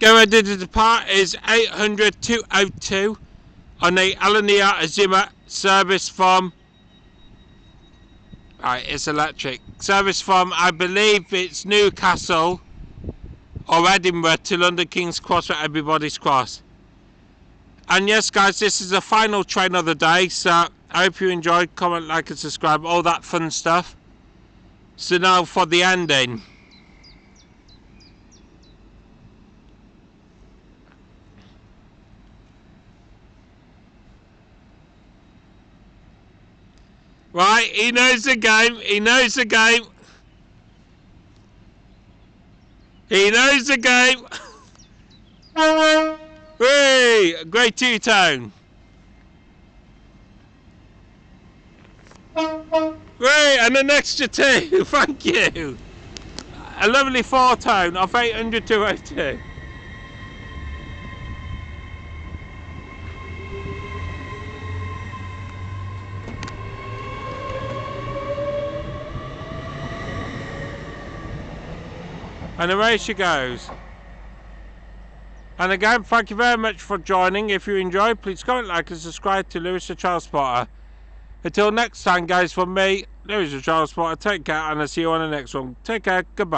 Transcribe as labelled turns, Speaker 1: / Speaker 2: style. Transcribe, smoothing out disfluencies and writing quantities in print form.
Speaker 1: Going to depart is 800-202 on the Alania Azima service from... Right, it's electric. Service from, I believe it's Newcastle or Edinburgh to London King's Cross or Everybody's Cross. And yes guys, this is the final train of the day, so I hope you enjoyed. Comment, like and subscribe, all that fun stuff. So now for the ending. Right, he knows the game, he knows the game. He knows the game. Hey, great two-tone. Hey, and an extra two, thank you. A lovely four-tone of 800-202. And away she goes. And again, thank you very much for joining. If you enjoyed, please comment, like and subscribe to Lewis the Transporter. Until next time guys, from me, Lewis the Transporter, take care and I'll see you on the next one. Take care, goodbye.